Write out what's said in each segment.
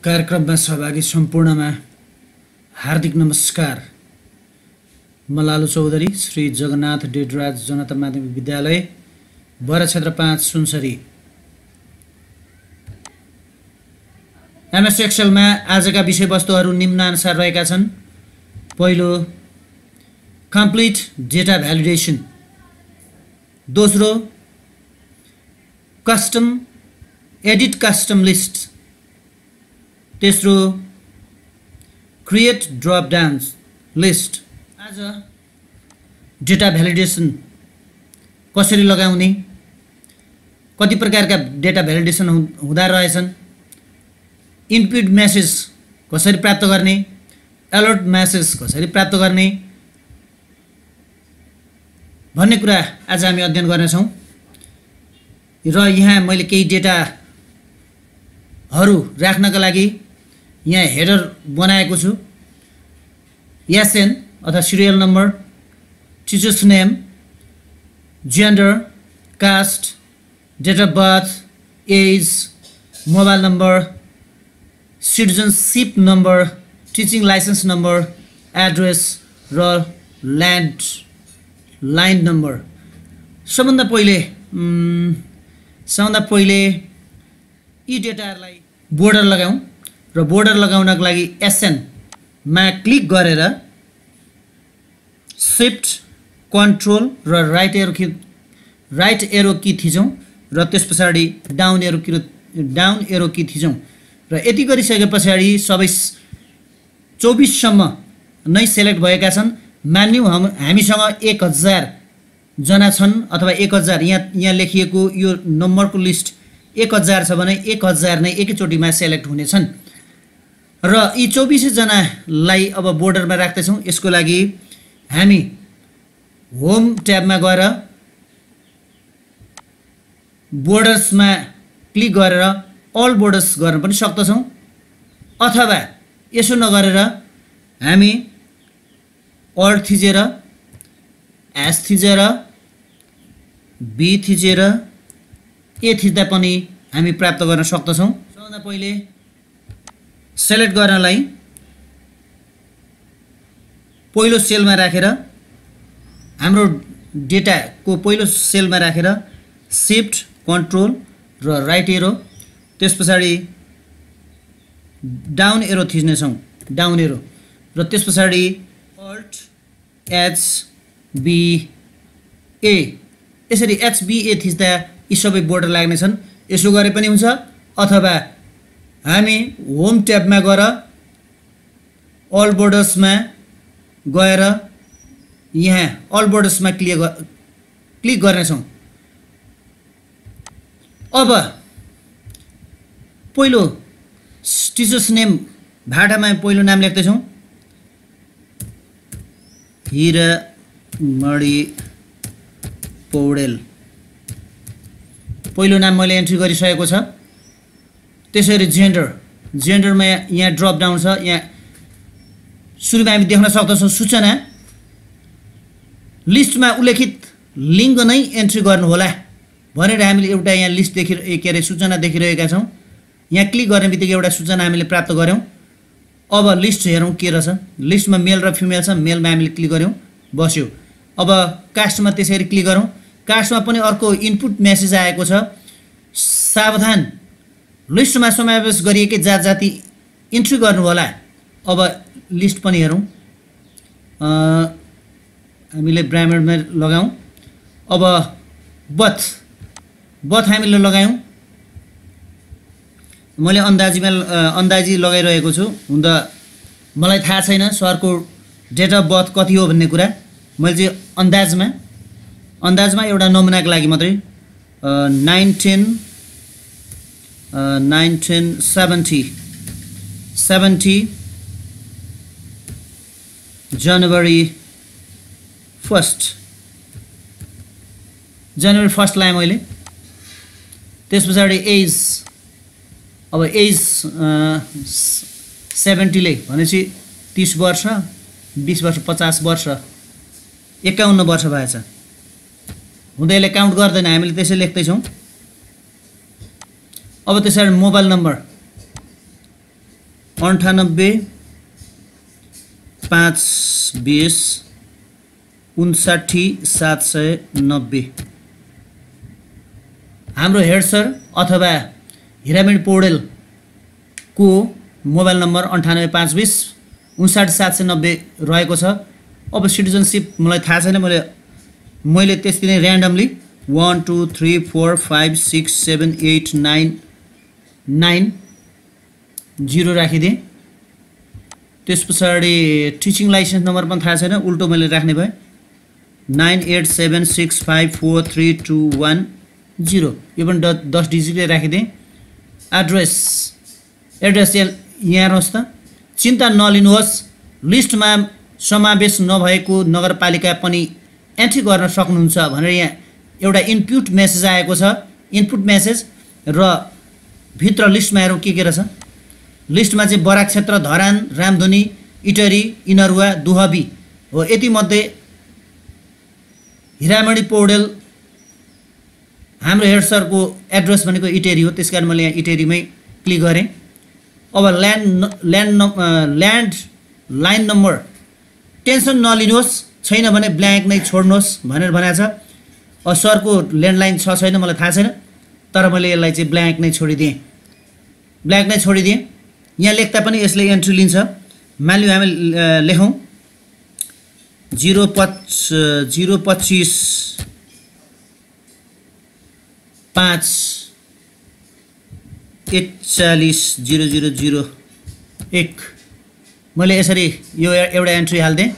कार्यक्रममा सहभागी सम्पूर्णमा हार्दिक नमस्कार। म लालु चौधरी, श्री जगन्नाथ डेडराज जनता माध्यमिक विद्यालय बर क्षेत्र 5 सुनसरी। एमएस एक्सेलमा आजका विषयवस्तुहरू निम्नानुसार रहेका छन्। पहिलो, कम्प्लिट डेटा भ्यालिडेसन। दोस्रो, कस्टम एडिट कस्टम लिस्ट। तेस्रो, क्रिएट ड्रप डाउन लिस्ट। आज डेटा भ्यालिडेसन कसरी लगाउने, कति प्रकारका डेटा भ्यालिडेसन हुँदा रहेछन्, इनपुट मेसेज कसरी प्राप्त गर्ने, अलर्ट मेसेज कसरी प्राप्त गर्ने भन्ने कुरा आज हामी अध्ययन गर्नेछौँ। र यहाँ मैले केही डेटाहरू राख्नका लागि यहाँ हेडर बनाएको छु। एसएन अथवा serial number, teachers name, gender, caste, date of birth, age, mobile number, citizenship number, teaching licence number, address र ल्यान्डलाइन नम्बर। सबभन्दा पहिले यी डेटाहरूलाई बोर्डर लगाऊँ र बोर्डर लगाउनको लागि एसएनमा क्लिक गरेर शिफ्ट कन्ट्रोल र राइट एरो की थिचौँ र त्यस पछाडि डाउन एरो की थिचौँ र यति गरिसके पछाडि सबै 24 सम्म नै सेलेक्ट भएका छन्। मान्यौ हामीसँग 1000 जना छन् अथवा 1000 यहाँ लेखिएको यो नम्बरको लिस्ट 1000 छ भने 1000 नै एकैचोटिमा सेलेक्ट हुनेछन्। र यी 24 जनालाई अब बोर्डरमा राख्दैछौँ। यसको लागि हामी होम ट्याबमा गएर बोर्डर्समा क्लिक गरेर अल बोर्डर्स गर्न पनि सक्दछौँ, अथवा यसो नगरेर हामी अल्ट थिचेर एस थिचेर बी थिचेर ए थिच्दा पनि हामी प्राप्त गर्न सक्दछौँ। सबभन्दा पहिले सेलेक्ट गर्नलाई पहिलो सेलमा राखेर हाम्रो डेटाको पहिलो सेलमा राखेर शिफ्ट कन्ट्रोल र राइट एरो, त्यस पछाडि डाउन एरो थिच्नेछौँ, डाउन एरो, र त्यस पछाडि अल्ट एच बी ए, यसरी एच बी ए थिच्दा यी सबै बोर्डर लाग्नेछन्। यसो गरे पनि हुन्छ, अथवा हामी होम ट्याबमा गएर अल बोर्डर्समा गएर यहाँ अल बोर्डर्समा क्लिक गर्नेछौँ। अब पहिलो टिचर्स नेम भाटामा पहिलो नाम लेख्दैछौँ, हिरामणि पौडेल। पहिलो नाम मैले एन्ट्री गरिसकेको छ। त्यसरी जेन्डरमा यहाँ ड्रप डाउन छ। यहाँ सुरुमा हामी देख्न सक्दछौँ सूचना लिस्टमा उल्लेखित लिङ्ग नै एन्ट्री गर्नुहोला भनेर हामीले एउटा यहाँ लिस्ट सूचना देखिरहेका छौँ। यहाँ क्लिक गर्ने बित्तिकै एउटा सूचना हामीले प्राप्त गऱ्यौँ। अब लिस्ट हेरौँ के रहेछ। लिस्टमा मेल र फिमेल छ, मेलमा हामीले क्लिक गऱ्यौँ, बस्यो। अब कास्टमा त्यसरी क्लिक गरौँ। कास्टमा पनि अर्को इनपुट मेसेज आएको छ, सावधान लिस्टमा समावेश गरिएकै जात जाति इन्ट्री गर्नुहोला। अब लिस्ट पनि हेरौँ, हामीले ब्राह्मणमा लगाऊँ। अब बथ हामीले लगायौँ। मैले अन्दाजी लगाइरहेको छु, हुन त मलाई थाहा छैन सरको डेट अफ बर्थ कति हो भन्ने कुरा। मैले चाहिँ अन्दाजमा एउटा नमुनाको लागि मात्रै 1970 जनवरी 1 लाएँ मैले। त्यस पछाडि एज, अब एज 70ले भनेपछि 30 वर्ष, 20 वर्ष, 50 वर्ष, 51 वर्ष भएछ। हुँदैले काउन्ट गर्दैन, हामीले त्यसै लेख्दैछौँ। अब त्यसरी मोबाइल नम्बर 98 520 59 790 हाम्रो हेड सर अथवा हिरामणि पौडेलको मोबाइल नम्बर 98 520 59 790 रहेको छ। अब सिटिजनसिप मलाई थाहा छैन, मैले त्यसरी नै र्यान्डमली 1 2 3 4 5 6 7 8 9 9 0 राखिदिएँ। त्यस पछाडि टिचिङ लाइसेन्स नम्बर पनि थाहा छैन, उल्टो मैले राख्ने भएँ 9876543210 यो पनि 10 डिजिटले राखिदिएँ। एड्रेस यहाँ हेर्नुहोस् त, चिन्ता नलिनुहोस्, लिस्टमा समावेश नभएको नगरपालिका पनि एन्ट्री गर्न सक्नुहुन्छ भनेर यहाँ एउटा इनपुट मेसेज आएको छ। इनपुट मेसेज र भित्र लिस्टमा हेरौँ के रहेछ। लिस्टमा चाहिँ बराक क्षेत्र, धरान, रामधुनी, इटरी, इनरुवा, दुहबी हो। यति मध्ये हिरामणि पौडेल हाम्रो हेड सरको एड्रेस भनेको इटेरी हो, त्यसकारण मैले यहाँ इटेरीमै क्लिक गरेँ। अब ल्यान्ड लाइन नम्बर टेन्सन नलिनुहोस्, छैन भने ब्ल्याङ्क नै छोड्नुहोस् भनेर भनेको छ। सरको ल्यान्डलाइन छ छैन मलाई थाहा छैन, तर मैले यसलाई चाहिँ ब्ल्याङ्क नै छोडिदिएँ। यहाँ लेख्दा पनि यसले एन्ट्री लिन्छ। मानिलिउँ हामी लेखौँ 025 5 410001। मैले यसरी यो एउटा एन्ट्री हाल्दिएँ।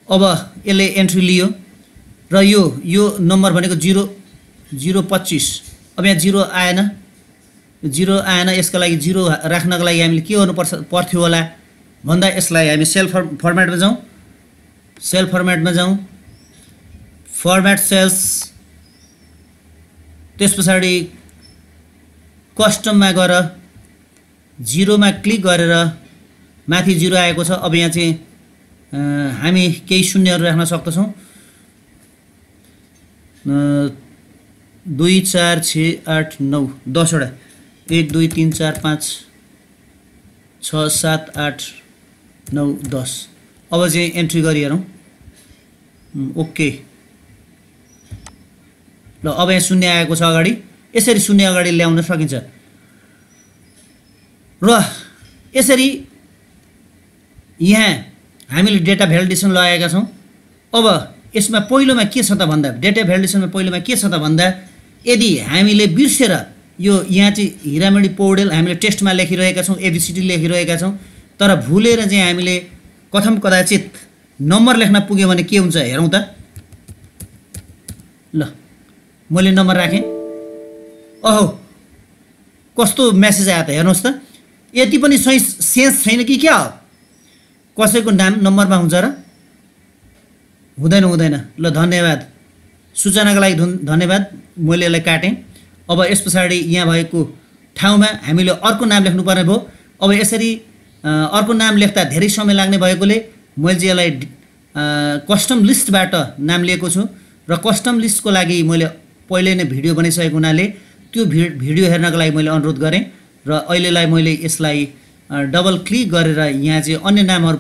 अब यसले एन्ट्री लियो र यो नम्बर भनेको 025। अब यहाँ 0 आएन, यसका लागि 0 राख्नको लागि हामीले के गर्नु पर्थ्यो होला भन्दा यसलाई हामी सेल फर्मेटमा जाउँ, फर्मेट सेल्स, त्यस पछाडि कस्टममा गएर 0मा क्लिक गरेर माथि 0 आएको छ। अब यहाँ चाहिँ हामी केही शून्यहरू राख्न सक्दछौँ। 2 4 6 8 9 10 वटा 1 2 3 4 5 6 7 8 9 10। अब चाहिँ एन्ट्री गरी हेरौँ। ओके ल, अब यहाँ शून्य आएको छ अगाडि। यसरी शून्य अगाडि ल्याउन सकिन्छ र यसरी यहाँ हामीले डेटा भ्यालिडेसन लगाएका छौँ। अब यसमा पहिलोमा के छ त भन्दा, डेटा भ्यालिडेसनमा पहिलोमा के छ त भन्दा, यदि हामीले बिर्सेर यो यहाँ चाहिँ हिरामणि पौडेल हामीले टेस्टमा लेखिरहेका छौँ, एबिसिडी लेखिरहेका छौँ, तर भुलेर चाहिँ हामीले कथम कदाचित नम्बर लेख्न पुग्यो भने के हुन्छ हेरौँ त। ल, मैले नम्बर राखेँ। अहो, कस्तो मेसेज आयो त हेर्नुहोस् त। यति पनि सही सेन्स छैन कि क्या हो? कसैको नाम नम्बरमा हुन्छ र? हुँदैन। ल, धन्यवाद, सूचनाको लागि धन्यवाद। मैले यसलाई काटेँ। अब यस पछाडि यहाँ भएको ठाउँमा हामीले अर्को नाम लेख्नुपर्ने भयो। अब यसरी अर्को नाम लेख्दा धेरै समय लाग्ने भएकोले मैले चाहिँ यसलाई कस्टम लिस्टबाट नाम लिएको छु र कस्टम लिस्टको लागि मैले पहिले नै भिडियो बनाइसकेको हुनाले त्यो भिडियो हेर्नको लागि मैले अनुरोध गरेँ र अहिलेलाई मैले यसलाई डबल क्लिक गरेर यहाँ चाहिँ अन्य नामहरू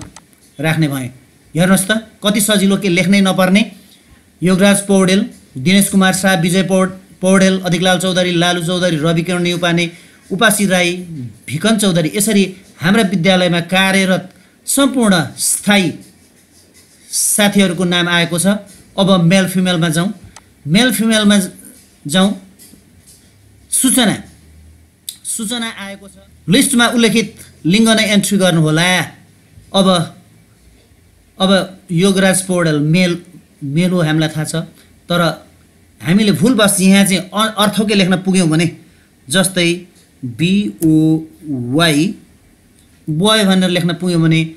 राख्ने भएँ। हेर्नुहोस् त कति सजिलो, के लेख्नै नपर्ने। योगराज पौडेल, दिनेश कुमार शाह, विजय पौडेल, अधिकलाल चौधरी, लालु चौधरी, रविकिरण न्युपाने, उपासी राई, भिकन चौधरी, यसरी हाम्रा विद्यालयमा कार्यरत सम्पूर्ण स्थायी साथीहरूको नाम आएको छ। अब मेल फिमेलमा जाउँ। सूचना आएको छ। लिस्टमा उल्लेखित लिङ्ग नै एन्ट्री गर्नुहोला। अब योगराज पौडेल मेल हो, हामीलाई थाहा छ, तर हामीले भुलवश यहाँ चाहिँ अर्थकै लेख्न पुग्यौँ भने, जस्तै BOY बोय भनेर लेख्न पुग्यौँ भने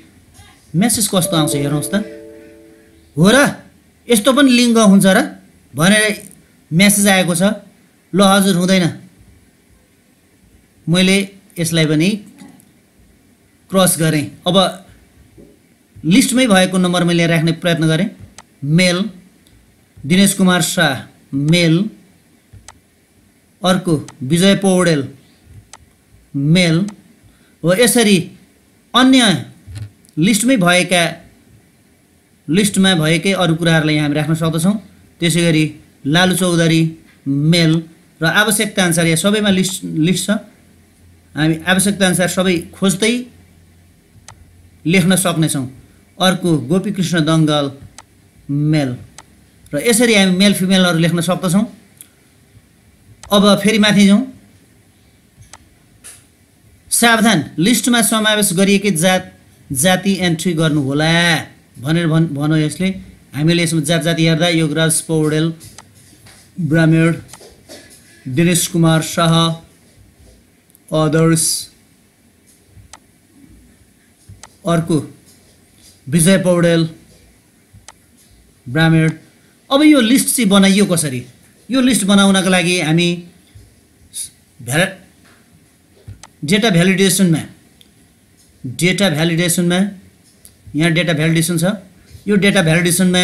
मेसेज कस्तो आउँछ हेर्नुहोस् त। हो र, यस्तो पनि लिङ्ग हुन्छ र भनेर मेसेज आएको छ। ल हजुर, हुँदैन। मैले यसलाई पनि क्रस गरेँ। अब लिस्टमै भएको नम्बर मैले राख्ने प्रयत्न गरेँ। मेल, दिनेश कुमार शाह मेल, अर्को विजय पौडेल मेल हो। यसरी अन्य लिस्टमै भएकै अरू कुराहरूलाई यहाँ हामी राख्न सक्दछौँ। त्यसै गरी लालु चौधरी मेल र आवश्यकता अनुसार यहाँ सबैमा लिस्ट छ। हामी आवश्यकता अनुसार सबै खोज्दै लेख्न सक्नेछौँ। अर्को गोपीकृष्ण दङ्गल मेल र यसरी हामी मेल फिमेलहरू लेख्न सक्दछौँ। अब फेरि माथि जाउँ। सावधान, लिस्टमा समावेश गरिएकै जाति एन्ट्री गर्नुहोला भनेर भनौँ। यसले हामीले यसमा जाति हेर्दा योगराज पौडेल, ब्राह्मण, दिनेश कुमार शाह, अदर्स, अर्को विजय पौडेल, ब्राह्मण। अब यो लिस्ट चाहिँ बनाइयो कसरी? यो लिस्ट बनाउनको लागि हामी डेटा भ्यालिडेसनमा यहाँ डेटा भ्यालिडेसन छ। यो डेटा भ्यालिडेसनमा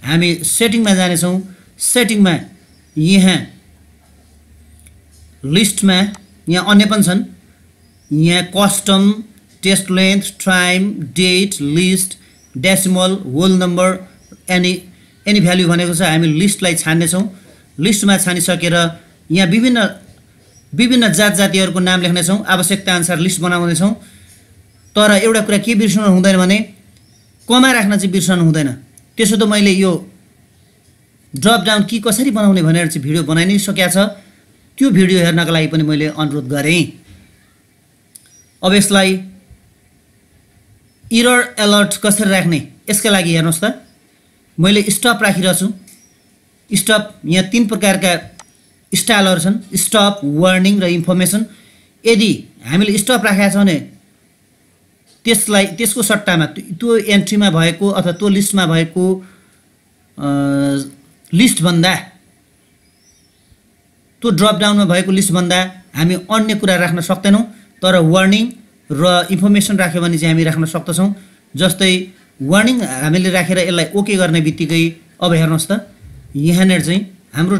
हामी सेटिङमा जानेछौँ। सेटिङमा यहाँ लिस्टमा यहाँ अन्य पनि छन्। यहाँ custom, text length, time, date, list, decimal, whole number, any value भनेको छ। हामी लिस्टलाई छान्नेछौँ। लिस्टमा छानिसकेर यहाँ विभिन्न जातिहरूको नाम लेख्नेछौँ। आवश्यकता अनुसार लिस्ट बनाउनेछौँ। तर एउटा कुरा के बिर्सनु हुँदैन भने कमा राख्न चाहिँ बिर्सनु हुँदैन। त्यसो त मैले यो ड्रप डाउन की कसरी बनाउने भनेर चाहिँ भिडियो बनाइ नै सकेको छ। त्यो भिडियो हेर्नको लागि पनि मैले अनुरोध गरेँ। अब यसलाई एरर अलर्ट कसरी राख्ने यसका लागि हेर्नुहोस् त। मैले स्टप राखिरहेको छु। स्टप यहाँ 3 प्रकारका स्टाइलहरू छन्, स्टप, वार्निङ र इन्फर्मेसन। यदि हामीले स्टप राखेका छौँ भने त्यसको सट्टामा त्यो एन्ट्रीमा भएको अथवा त्यो लिस्टमा भएको लिस्टभन्दा, त्यो ड्रपडाउनमा भएको लिस्टभन्दा हामी अन्य कुरा राख्न सक्दैनौँ। तर वार्निङ र इन्फर्मेसन राख्यो भने चाहिँ हामी राख्न सक्दछौँ। जस्तै वार्निङ हामीले राखेर यसलाई ओके गर्ने बित्तिकै अब हेर्नुहोस् त, यहाँनिर चाहिँ हाम्रो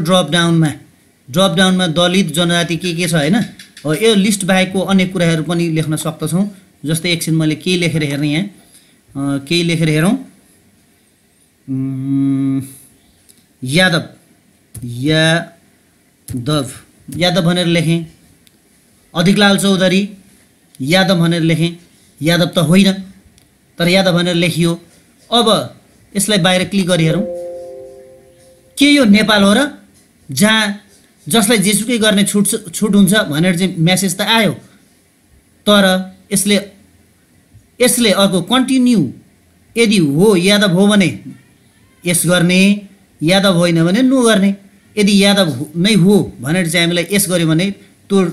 ड्रपडाउनमा दलित, जनजाति के छ होइन। यो लिस्ट बाहेकको अन्य कुराहरू पनि लेख्न सक्दछौँ। जस्तै एकछिन मैले केही लेखेर हेर्ने, यहाँ केही लेखेर हेरौँ। यादव भनेर लेखेँ। अधिकलाल चौधरी यादव भनेर लेखेँ। यादव त होइन तर यादव भनेर लेखियो। अब यसलाई बाहिर क्लिक गरी हेरौँ। के यो नेपाल हो र जसलाई जेसुकै गर्ने छुट हुन्छ भनेर चाहिँ मेसेज त आयो। तर यसले अर्को कन्टिन्यू, यदि हो यादव हो भने यस गर्ने, यादव होइन भने नो गर्ने। यदि यादव नै हो भनेर चाहिँ हामीलाई यस गर्यो भने त्यो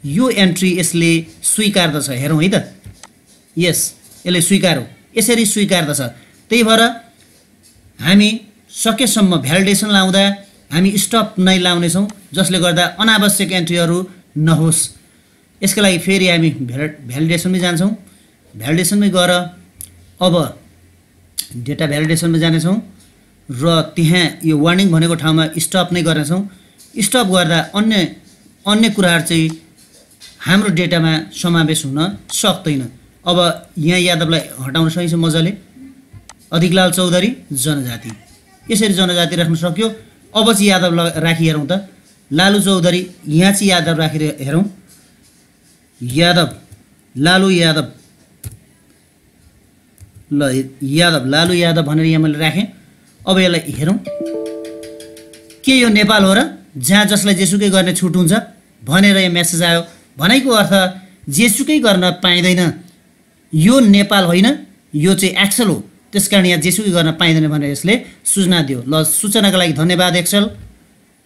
यो एन्ट्री यसले स्वीकार्दछ। हेरौँ है त, यस यसले स्वीकार्यो, यसरी स्वीकार्दछ। त्यही भएर हामी सकेसम्म भ्यालिडेसन लाउँदा हामी स्टप नै लाउनेछौँ, जसले गर्दा अनावश्यक एन्ट्रीहरू नहोस्। यसको लागि फेरि हामी भ्यालिडेसनमै जान्छौँ। भ्यालिडेसनमै गएर अब डेटा भ्यालिडेसनमा जानेछौँ र त्यहाँ यो वार्निङ भनेको ठाउँमा स्टप नै गर्नेछौँ। स्टप गर्दा अन्य कुराहरू चाहिँ हाम्रो डेटामा समावेश हुन सक्दैन। अब यहाँ यादवलाई हटाउन सकिन्छ मजाले। अधिकलाल चौधरी जनजाति, यसरी जनजाति राख्न सक्यो। अब चाहिँ यादव राखी हेरौँ त। लालु चौधरी, यहाँ चाहिँ यादव राखेर हेरौँ। लालु यादव लालु यादव भनेर यहाँ मैले राखेँ। अब यसलाई हेरौँ। के यो नेपाल हो र जसलाई जेसुकै गर्ने छुट हुन्छ भनेर यो मेसेज आयो। भनेको अर्थ जेसुकै गर्न पाइँदैन, यो नेपाल होइन, यो चाहिँ एक्सेल हो, त्यसकारण यहाँ जेसुकै गर्न पाइँदैन भनेर यसले सूचना दियो। ल, सूचनाको लागि धन्यवाद एक्सेल।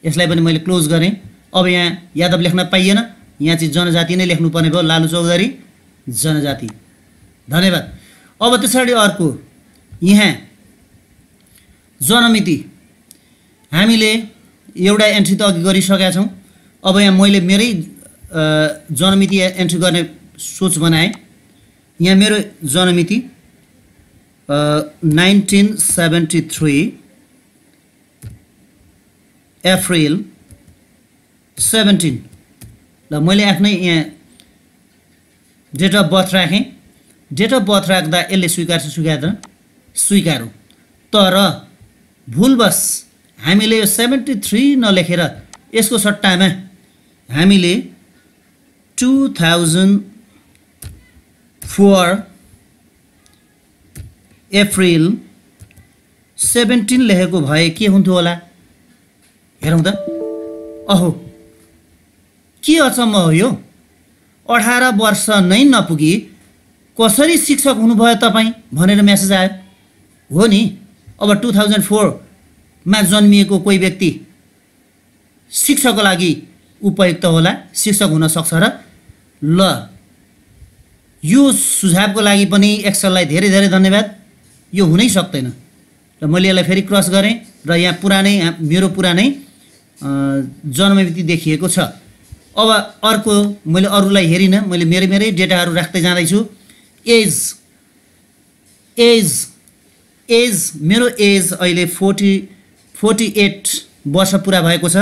यसलाई पनि मैले क्लोज गरेँ। अब यहाँ यादव लेख्न पाइएन, यहाँ चाहिँ जनजाति नै लेख्नुपर्ने भयो। लालु चौधरी जनजाति, धन्यवाद। अब त्यसरी अर्को यहाँ जन्ममिति हामीले एउटा एन्ट्री त अघि गरिसकेका छौँ। अब यहाँ मैले मेरै जन्ममिति एन्ट्री गर्ने सोच बनाएँ। यहाँ मेरो जन्ममिति 1973 अप्रिल 17। ल, मैले आफ्नै यहाँ डेट अफ बर्थ राखेँ। डेट अफ बर्थ राख्दा यसले स्वीकार्छ स्वीकार्दैन? स्वीकार्यो। तर भुलवश हामीले यो 73 नलेखेर यसको सट्टामा हामीले 2004 अप्रिल 17 लेखेको भए के हुन्थ्यो होला? हेरौँ त। अहो, के अचम्म हो यो? 18 वर्ष नै नपुगी कसरी शिक्षक हुनुभयो तपाईँ भनेर मेसेज आयो। हो नि, अब 2004 मा जन्मिएको कोही व्यक्ति शिक्षकको लागि उपयुक्त होला, शिक्षक हुन सक्छ र? ल, यो सुझावको लागि पनि एक्सेललाई धेरै धेरै धन्यवाद। यो हुनै सक्दैन। र मैले यसलाई फेरि क्रस गरेँ र यहाँ मेरो पुरानै जन्ममिति देखिएको छ। अब अर्को मैले अरूलाई हेरिनँ, मैले मेरै डेटाहरू राख्दै जाँदैछु। एज मेरो एज अहिले 48 वर्ष पुरा भएको छ।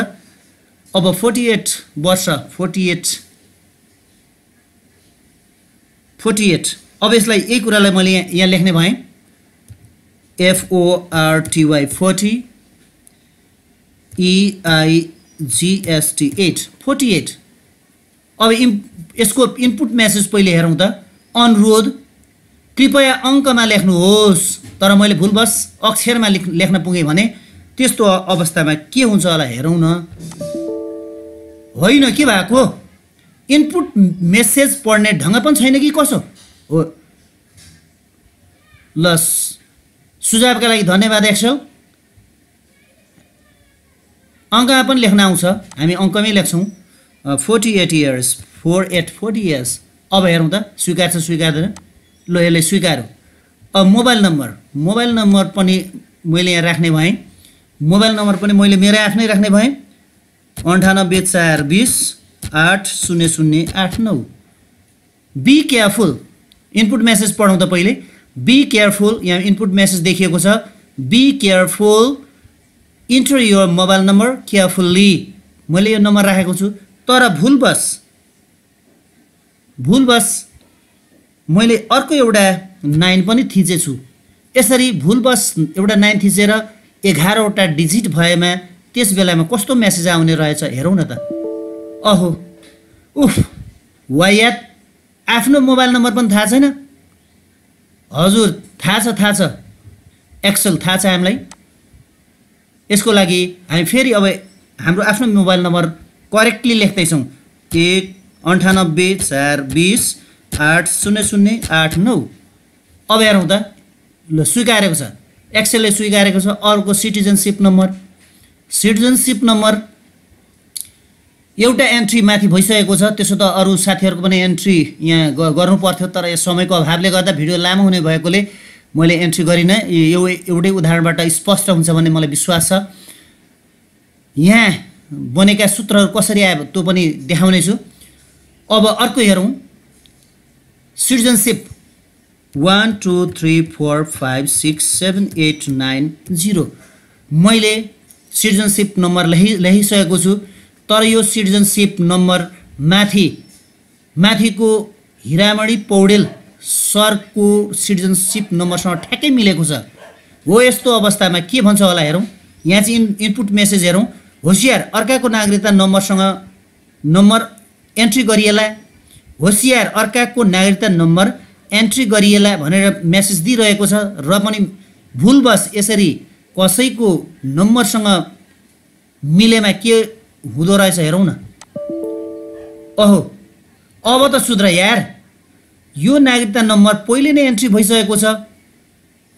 अब 48 वर्ष 48 अब यसलाई यही कुरालाई मैले यहाँ लेख्ने भएँ। FORTY 40 EIGST 48। अब यसको इनपुट मेसेज पहिले हेरौँ त। अनुरोध, कृपया अङ्कमा लेख्नुहोस्। तर मैले भुलवश अक्षरमा लेख्न पुगेँ भने त्यस्तो अवस्थामा के हुन्छ होला हेरौँ न। होइन, के भएको? इनपुट मेसेज पढ्ने ढङ्ग पनि छैन कि कसो हो? ल, सुझावका लागि धन्यवाद एक्सेल। अङ्कमा पनि लेख्न आउँछ, हामी अङ्कमै लेख्छौँ। 48 इयर्स 40 इयर्स। अब हेरौँ त, स्वीकार्छ स्वीकार्दैन? ल, यसले स्वीकार्यो। अब मोबाइल नम्बर पनि मैले यहाँ राख्ने भएँ। मोबाइल नम्बर पनि मैले मेरो आफ्नै राख्ने भएँ। 98 4 20 8 0089। Be careful. इनपुट मेसेज पढौँ त पहिले। बी केयरफुल, यहाँ इनपुट मेसेज देखिएको छ। Be careful, enter your mobile number carefully. मैले यो नम्बर राखेको छु, तर भुलवश मैले अर्को एउटा 9 पनि थिचेछु। यसरी भुलवश एउटा 9 थिचेर 11वटा डिजिट भएमा त्यस बेलामा कस्तो मेसेज आउने रहेछ हेरौँ न त। अहो, उफ, वायात, आफ्नो मोबाइल नम्बर पनि थाहा छैन? हजुर, थाहा छ एक्सेल, थाहा छ हामीलाई। यसको लागि हामी फेरि अब हाम्रो आफ्नो मोबाइल नम्बर करेक्टली लेख्दैछौँ। 98 4 20 8 0089। अब हेरौँ त। ल, स्वीकारेको छ, एक्सेलले स्वीकारेको छ। अर्को सिटिजनसिप नम्बर एउटा एन्ट्री माथि भइसकेको छ। त्यसो त अरू साथीहरूको पनि एन्ट्री यहाँ गर्नु पर्थ्यो, तर यो समयको अभावले गर्दा भिडियो लामो हुने भएकोले मैले एन्ट्री गरिनँ। यो एउटै उदाहरणबाट स्पष्ट हुन्छ भन्ने मलाई विश्वास छ। यहाँ बनेका सूत्रहरू कसरी आयो त्यो पनि देखाउने छु। अब अर्को हेरौँ। सिटिजनसिप 1 2 3 4 5 6 7 8 9 0। मैले सिटिजनसिप नम्बर लेखिसकेको छु, तर यो सिटिजनसिप नम्बर माथिको हिरामणि पौडेल सरको सिटिजनसिप नम्बरसँग ठ्याक्कै मिलेको छ। हो, यस्तो अवस्थामा के भन्छ होला हेरौँ। यहाँ चाहिँ इनपुट मेसेज हेरौँ। होसियार, अर्काको नागरिकता नम्बर एन्ट्री गरिएला। होसियार, अर्काको नागरिकता नम्बर एन्ट्री गरिएला भनेर मेसेज दिइरहेको छ। र पनि भुलवश यसरी कसैको नम्बरसँग मिलेमा के हुँदो रहेछ हेरौँ न। अहो, अब त सुध्र यार, यो नागरिकता नम्बर पहिले नै एन्ट्री भइसकेको छ।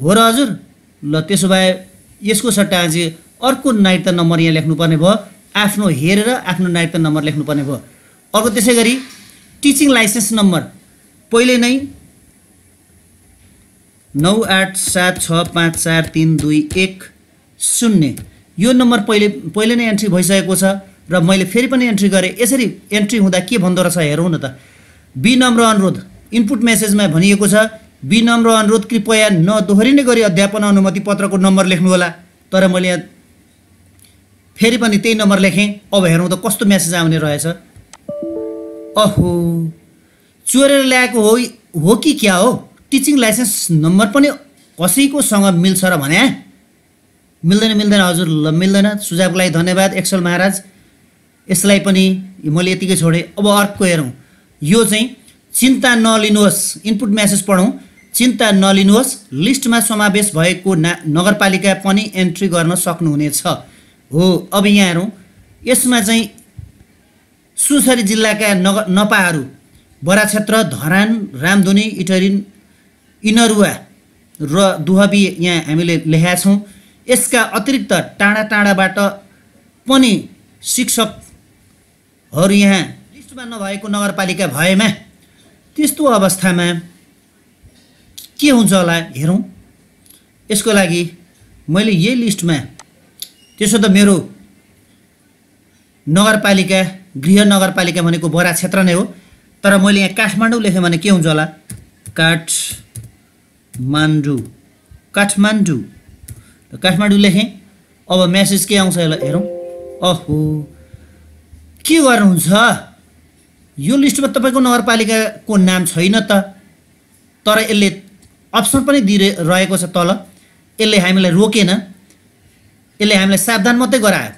हो र हजुर? ल, त्यसो भए यसको सट्टा चाहिँ अर्को नागरिकता नम्बर यहाँ लेख्नुपर्ने भयो। आफ्नो हेरेर आफ्नो नागरिकता नम्बर लेख्नुपर्ने भयो। अर्को त्यसै गरी टिचिङ लाइसेन्स नम्बर पहिले नै 9876543210। यो नम्बर पहिले नै एन्ट्री भइसकेको छ र मैले फेरि पनि एन्ट्री गरेँ। यसरी एन्ट्री हुँदा के भन्दो रहेछ हेरौँ न त। विनम्र अनुरोध, इनपुट मेसेजमा भनिएको छ, विनम्र अनुरोध कृपया नदोहोरिने गरी अध्यापन अनुमति पत्रको नम्बर लेख्नुहोला। तर मैले यहाँ फेरि पनि त्यही नम्बर लेखेँ। अब हेरौँ त कस्तो मेसेज आउने रहेछ। अहो, चोरेर ल्याएको हो कि क्या हो? टिचिङ लाइसेन्स नम्बर पनि कसैकोसँग मिल्छ र भने? मिल्दैन हजुर, ल मिल्दैन। सुझावको लागि धन्यवाद एक्सेल महाराज। यसलाई पनि मैले यतिकै छोडेँ। अब अर्को हेरौँ। यो चाहिँ चिन्ता नलिनुहोस्, इनपुट मेसेज पढौँ। चिन्ता नलिनुहोस्, लिस्टमा समावेश भएको नगरपालिका पनि एन्ट्री गर्न सक्नुहुनेछ। हो, अब यहाँ हेरौँ। यसमा चाहिँ सुनसरी जिल्लाका नपाहरू बरा क्षेत्र, धरान, रामधुनी, इटरी, इनरुवा र दुहबी यहाँ हामीले लेखेका छौँ। यसका अतिरिक्त टाढा टाढाबाट पनि शिक्षकहरू यहाँ लिस्टमा नभएको नगरपालिका भएमा त्यस्तो अवस्थामा के हुन्छ होला हेरौँ। यसको लागि मैले यही लिस्टमा, त्यसो त मेरो नगरपालिका, गृह नगरपालिका भनेको बरा क्षेत्र नै हो, तर मैले यहाँ काठमाडौँ लेखेँ भने के हुन्छ होला? काठमाडौँ लेखेँ। अब मेसेज के आउँछ होला हेरौँ। अहो, के गर्नुहुन्छ? यो लिस्टमा तपाईँको नगरपालिकाको नाम छैन त, तर यसले अप्सन पनि दिइरहेको छ तल। यसले हामीलाई रोकेन, यसले हामीलाई सावधान मात्रै गरायो।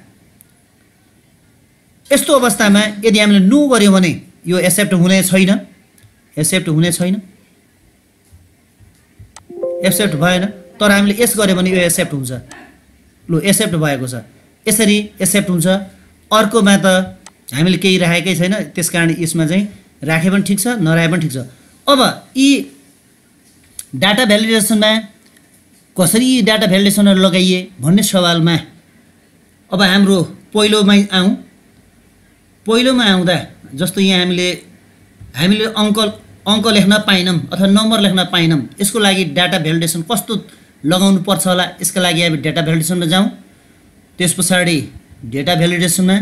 यस्तो अवस्थामा यदि हामीले नो गर्यौँ भने यो एक्सेप्ट हुने छैन, एक्सेप्ट भएन। तर हामीले यस गऱ्यो भने यो एक्सेप्ट हुन्छ। लु, एक्सेप्ट भएको छ, यसरी एक्सेप्ट हुन्छ। अर्कोमा त हामीले केही राखेकै छैन, त्यस कारण यसमा चाहिँ राखे पनि ठिक छ, नराखे पनि ठिक छ। अब यी डाटा भ्यालिडेसनमा कसरी यी डाटा भ्यालिडेसनहरू लगाइए भन्ने सवालमा अब हाम्रो पहिलोमा आउँदा जस्तो यहाँ हामीले अङ्क लेख्न पाइनौँ अथवा नम्बर लेख्न पाइनौँ। यसको लागि डाटा भ्यालिडेसन कस्तो लगाउनु पर्छ होला? यसका लागि हामी डाटा भ्यालिडेसनमा जाउँ। त्यस पछाडि डाटा भ्यालिडेसनमा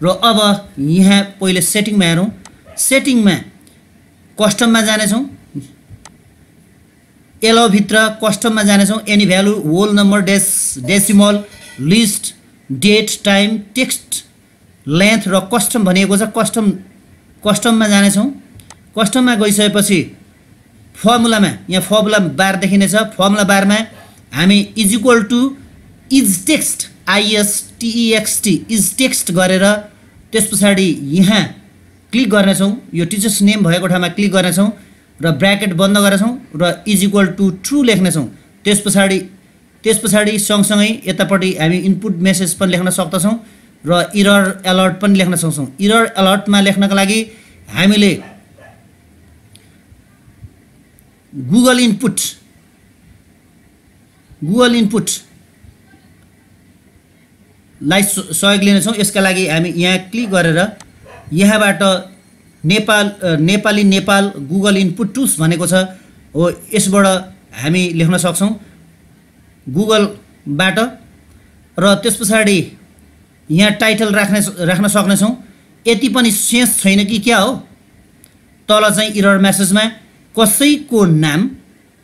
र अब यहाँ पहिले सेटिङमा हेरौँ। सेटिङमा कस्टममा जानेछौँ, एलोभित्र कस्टममा जानेछौँ। Any value, whole number, decimal, list, date, time, text length र कस्टम भनिएको छ। कस्टममा जानेछौँ। कस्टममा गइसकेपछि फर्मुलामा, यहाँ फर्मुला बार देखिनेछ। फर्मुला बारमा हामी is equal to is text, ISTEXT is text गरेर त्यस पछाडि यहाँ क्लिक गर्नेछौँ। यो टिचर्स नेम भएको ठाउँमा क्लिक गर्नेछौँ र ब्र्याकेट बन्द गर्नेछौँ र इज इक्वल टु ट्रु लेख्नेछौँ। त्यस पछाडि सँगसँगै यतापट्टि हामी इनपुट मेसेज पनि लेख्न सक्दछौँ र इरर अलर्ट पनि लेख्न सक्छौँ। इरर अलर्टमा लेख्नका लागि हामीले गुगल इनपुटलाई सहयोग लिनेछौँ। यसका लागि हामी यहाँ क्लिक गरेर यहाँबाट Nepali Nepal Google input tools भनेको छ हो, यसबाट हामी लेख्न सक्छौँ गुगलबाट। र त्यस पछाडि यहाँ टाइटल राख्न सक्नेछौँ। यति पनि सेन्स छैन कि क्या हो? तल चाहिँ इरर मेसेजमा कसैको नाम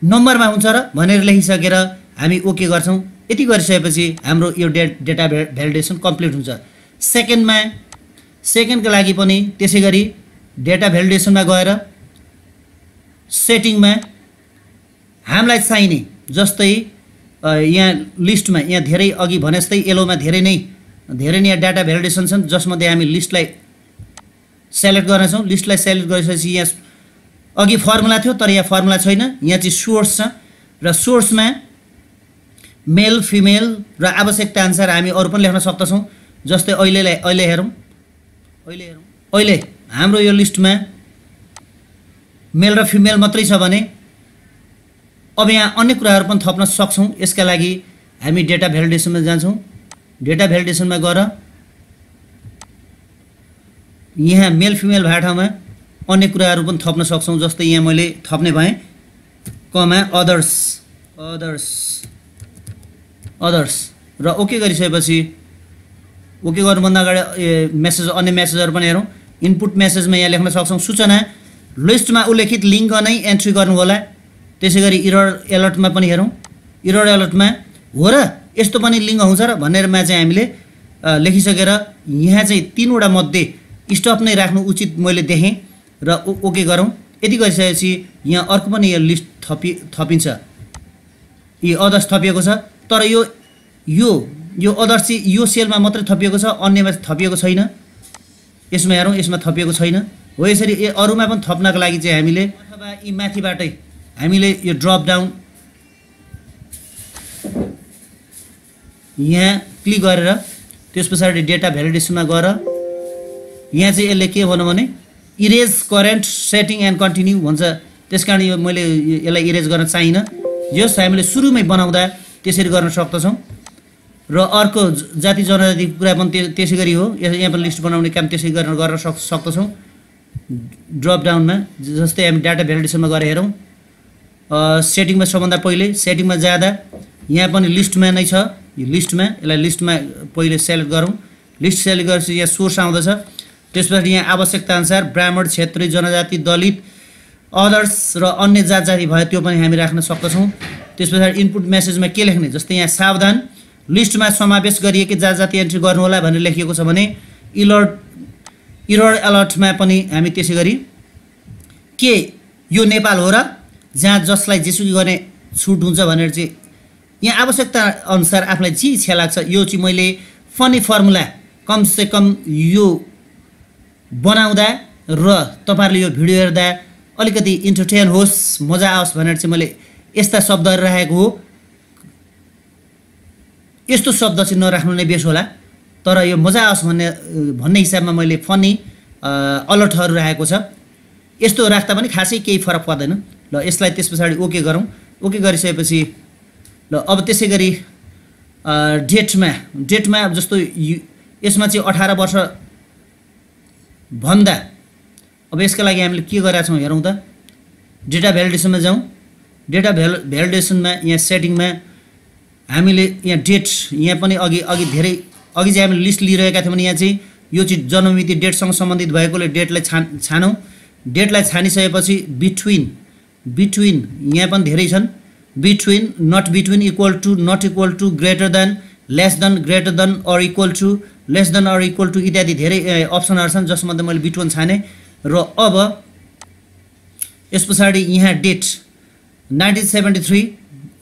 नम्बरमा हुन्छ र भनेर लेखिसकेर हामी ओके गर्छौँ। यति गरिसकेपछि हाम्रो यो डेटा भ्यालिडेसन कम्प्लिट हुन्छ। सेकेन्डका लागि पनि त्यसै गरी डेटा भ्यालिडेसनमा गएर सेटिङमा हामीलाई चाहिने, जस्तै यहाँ लिस्टमा यहाँ धेरै अघि भने जस्तै येलोमा धेरै नै यहाँ डाटा भ्यालिडेसन छन्, जसमध्ये हामी लिस्टलाई सेलेक्ट गर्नेछौँ। लिस्टलाई सेलेक्ट गरिसकेपछि यहाँ अघि फर्मुला थियो तर यहाँ फर्मुला छैन, यहाँ चाहिँ सोर्स छ र सोर्समा मेल फिमेल र आवश्यकता अनुसार हामी अरू पनि लेख्न सक्दछौँ। जस्तै अहिले हेरौँ। अहिले हाम्रो यो लिस्टमा मेल र फिमेल मात्रै छ भने अब यहाँ अन्य कुराहरू पनि थप्न सक्छौँ। यसका लागि हामी डेटा भ्यालिडेसनमा जान्छौँ। डेटा भ्यालिडेसनमा गएर यहाँ मेल फिमेल भएको ठाउँमा अन्य कुराहरू पनि थप्न सक्छौँ। जस्तै यहाँ मैले थप्ने भएँ कमा अदर्स र ओके गरिसकेपछि ओके गर्नुभन्दा अगाडि अन्य मेसेजहरू पनि हेरौँ। इनपुट मेसेजमा यहाँ लेख्न सक्छौँ सूचना लिस्टमा उल्लेखित लिङ्क नै एन्ट्री गर्नु होला। त्यसै गरी इरर अलर्टमा पनि हेरौँ। इरर अलर्टमा हो र यस्तो पनि लिङ्क आउँछ र भनेरमा चाहिँ हामीले लेखिसकेर यहाँ चाहिँ 3वटा मध्ये स्टप नै राख्नु उचित मैले देखेँ र ओके गरौँ। यति गरिसकेपछि यहाँ अर्को पनि यो लिस्ट थपिन्छ, यी अदर्स थपिएको छ। तर यो यो यो अदर्स चाहिँ यो सेलमा मात्रै थपिएको छ, अन्यमा थपिएको छैन। यसमा हेरौँ, यसमा थपिएको छैन। हो यसरी अरूमा पनि थप्नको लागि चाहिँ हामीले अथवा यी माथिबाटै हामीले यो ड्रप डाउन यहाँ क्लिक गरेर त्यस पछाडि डेटा भ्यालिडेसनमा गएर यहाँ चाहिँ यसले के भन्नु भने erase current setting and continue भन्छ। त्यस कारण यो मैले यसलाई इरेज गर्न चाहिनँ। जस हामीले सुरुमै बनाउँदा त्यसरी गर्न सक्दछौँ। र अर्को जाति जनजातिको कुरा पनि त्यसै गरी हो। यहाँ पनि लिस्ट बनाउने काम त्यसै गर्न सक्दछौँ। ड्रप डाउनमा जस्तै हामी डाटा भ्यालिडेसनमा गएर हेरौँ, सेटिङमा सबभन्दा पहिले सेटिङमा जाँदा यहाँ पनि लिस्टमा नै छ। यो लिस्टमा, यसलाई लिस्टमा पहिले सेलेक्ट गरौँ। लिस्ट सेलेक्ट गरेपछि यहाँ सोर्स आउँदछ। त्यसपछि यहाँ आवश्यकता अनुसार ब्राह्मण, क्षेत्री, जनजाति, दलित, अदर्स र अन्य जात जाति भयो त्यो पनि हामी राख्न सक्दछौँ। त्यस पछाडि इनपुट मेसेजमा के लेख्ने, जस्तै यहाँ सावधान लिस्टमा समावेश गरिएकै जात जाति एन्ट्री गर्नु होला भनेर लेखिएको छ भने इरर अलर्टमा पनि हामी त्यसै गरी के यो नेपाल हो र जहाँ जसलाई जेसुकै गर्ने छुट हुन्छ भनेर चाहिँ यहाँ आवश्यकता अनुसार आफूलाई जे इच्छा लाग्छ यो चाहिँ मैले फनी फर्मुला कमसेकम यो बनाउँदा र तपाईँहरूले यो भिडियो हेर्दा अलिकति इन्टरटेन होस्, मजा आओस् भनेर चाहिँ मैले यस्ता शब्दहरू राखेको हो। यस्तो शब्द चाहिँ नराख्नु नै बेस होला, तर यो मजा आओस् भन्ने हिसाबमा मैले फनी अलर्टहरू राखेको छ। यस्तो राख्दा पनि खासै केही फरक पर्दैन। ल यसलाई त्यस पछाडि ओके गरौँ। ओके गरिसकेपछि ल अब त्यसै गरी डेटमा जस्तो यसमा चाहिँ 18 वर्ष भन्दा अब यसका लागि हामीले के गरेका छौँ हेरौँ त। डेटा भ्यालिडेसनमा जाउँ। डेटा भ्यालिडेसनमा यहाँ सेटिङमा हामीले यहाँ डेट यहाँ पनि अघि धेरै अघि चाहिँ हामीले लिस्ट लिइरहेका थियौँ भने यहाँ चाहिँ यो चाहिँ जन्ममिति डेटसँग सम्बन्धित भएकोले डेटलाई छानौँ। डेटलाई छानिसकेपछि बिट्विन यहाँ पनि धेरै छन्। Between, not between, equal to, not equal to, greater than, less than, greater than or equal to, less than or equal to इत्यादि धेरै अप्सनहरू छन् जसमध्ये मैले बिट्विन छाने। र अब यस पछाडि यहाँ डेट 1973,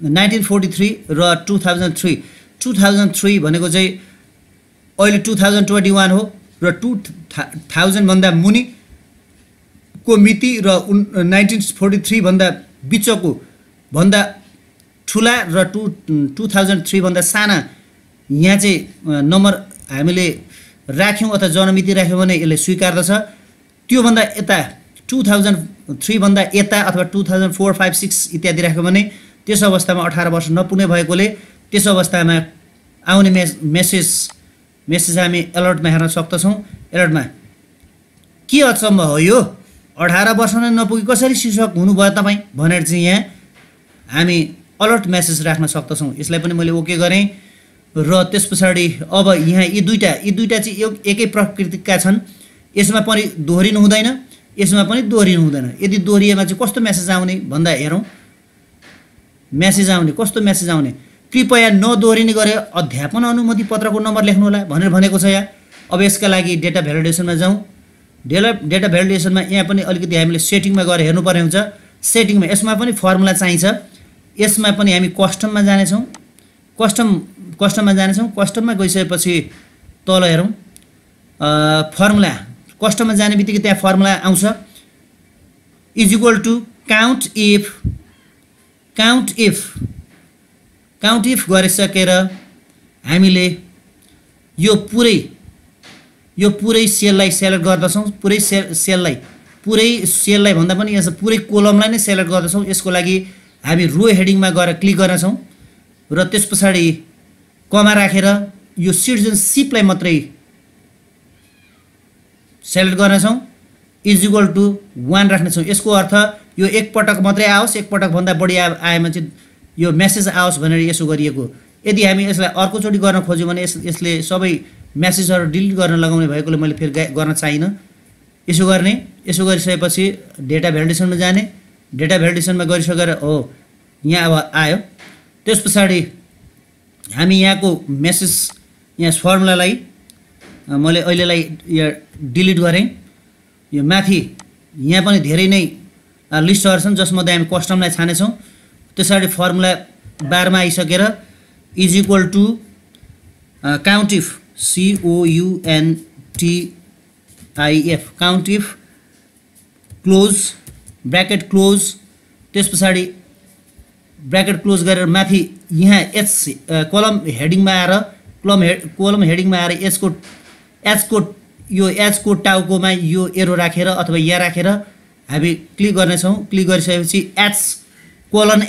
1943 र 2003 भनेको चाहिँ अहिले 2021 हो र 2000 भन्दा मुनिको मिति र 1943 भन्दा बिचको भन्दा ठुला र 2003 भन्दा साना यहाँ चाहिँ नम्बर हामीले राख्यौँ अथवा जन्ममिति राख्यौँ भने यसले स्वीकार्दछ। त्योभन्दा यता 2003 भन्दा यता अथवा 2004, 5, 6 इत्यादि राख्यौँ भने त्यस अवस्थामा 18 वर्ष नपुग्ने भएकोले त्यस अवस्थामा आउने मेसेज हामी अलर्टमा हेर्न सक्दछौँ। अलर्टमा के अचम्म हो यो 18 वर्ष नै नपुगी कसरी शिक्षक हुनुभयो तपाईँ भनेर चाहिँ यहाँ हामी अलर्ट मेसेज राख्न सक्दछौँ। यसलाई पनि मैले ओके गरेँ। र त्यस पछाडि अब यहाँ यी दुईटा चाहिँ एकै प्रकृतिका छन्। यसमा पनि दोहोरिनु हुँदैन, यसमा पनि दोहोरिनु हुँदैन। यदि दोहोरिएमा चाहिँ कस्तो मेसेज आउने भन्दा हेरौँ। मेसेज आउने कस्तो मेसेज आउने, कृपया नदोहोरिने गरे अध्यापन अनुमति पत्रको नम्बर लेख्नुहोला भनेर भनेको छ यहाँ। अब यसका लागि डेटा भ्यालिडेसनमा जाउँ। डेटा भ्यालिडेसनमा यहाँ पनि अलिकति हामीले सेटिङमा गएर हेर्नुपर्ने हुन्छ। सेटिङमा यसमा पनि फर्मुला चाहिन्छ। यसमा पनि हामी कस्टममा जानेछौँ। कस्टममा गइसकेपछि तल हेरौँ फर्मुला। कस्टममा जाने बित्तिकै त्यहाँ फर्मुला आउँछ is equal to count if गरिसकेर हामीले यो पुरै सेललाई सेलेक्ट गर्दछौँ। पुरै सेललाई भन्दा पनि यहाँ पुरै कोलमलाई नै सेलेक्ट गर्दछौँ। यसको लागि हामी रो हेडिङमा गएर क्लिक गर्नेछौँ र त्यस पछाडि कमा राखेर यो सिटिजनसिपलाई मात्रै सेलेक्ट गर्नेछौँ। इज इक्वल टु 1 राख्नेछौँ। यसको अर्थ यो एकपटक मात्रै आओस्, एकपटक भन्दा बढी आएमा चाहिँ यो मेसेज आओस् भनेर यसो गरिएको। यदि हामी यसलाई अर्कोचोटि गर्न खोज्यौँ भने यसले सबै मेसेजहरू डिलिट गर्न लगाउने भएकोले मैले फेरि गर्न चाहिनँ। यसो गरिसकेपछि डेटा भ्यालिडेसनमा जाने। डेटा भ्यालिडेसनमा गरिसकेर हो यहाँ अब आयो। त्यस पछाडि हामी यहाँको मेसेज यहाँ फर्मुलालाई मैले अहिलेलाई यहाँ डिलिट गरेँ। यो माथि यहाँ पनि धेरै नै लिस्टहरू छन् जसमध्ये हामी कस्टमलाई छानेछौँ। त्यसरी फर्मुला बारमा आइसकेर is equal to count if COUNTIF count if close bracket close, त्यस पछाडि ब्र्याकेट क्लोज गरेर माथि यहाँ एच कलम हेडिङमा आएर कलम हेडिङमा आएर एचको यो एचको टाउकोमा यो एरो राखेर अथवा यहाँ राखेर हामी क्लिक गर्नेछौँ। क्लिक गरिसकेपछि एच कोलन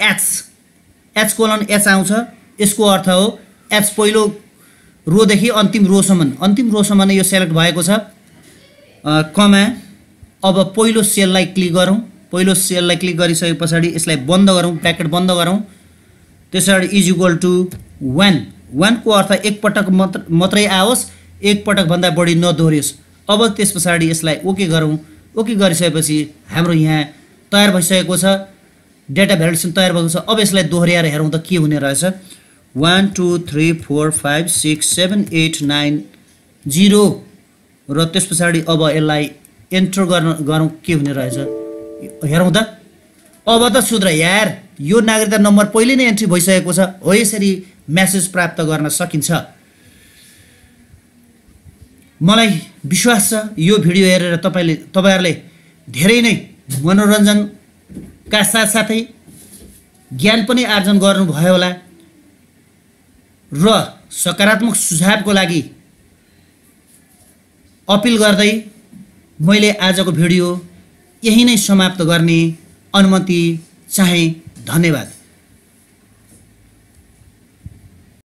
एच आउँछ। यसको अर्थ हो एच पहिलो रोदेखि अन्तिम रोसम्म नै यो सेलेक्ट भएको छ। कमा अब पहिलो सेललाई क्लिक गरौँ। पहिलो सेललाई क्लिक गरिसके पछाडि यसलाई बन्द गरौँ, ब्र्याकेट बन्द गरौँ। त्यसरी इज इक्वल टु 1 को अर्थ एकपटक मात्रै आओस्, एकपटक भन्दा बढी नदोहोरियोस्। अब त्यस पछाडि यसलाई ओके गरौँ। ओके गरिसकेपछि हाम्रो यहाँ तयार भइसकेको छ, डेटा भ्यालिडेसन तयार भएको छ। अब यसलाई दोहोऱ्याएर हेरौँ त के हुने रहेछ। 1 2 3 4 5 6 7 8 9 0 र त्यस पछाडि अब यसलाई एन्टर गरौँ के हुने रहेछ हेरौँ त। अब त सुध्र यार, यो नागरिकता नम्बर पहिले नै एन्ट्री भइसकेको छ। हो यसरी मेसेज प्राप्त गर्न सकिन्छ। मलाई विश्वास छ यो भिडियो हेरेर तपाईहरुले धेरै नै मनोरञ्जनका साथसाथै ज्ञान पनि आर्जन गर्नुभयो होला र सकारात्मक सुझावको लागि अपिल गर्दै मैले आजको भिडियो यही नै समाप्त गर्ने अनुमति चाहे। धन्यवाद।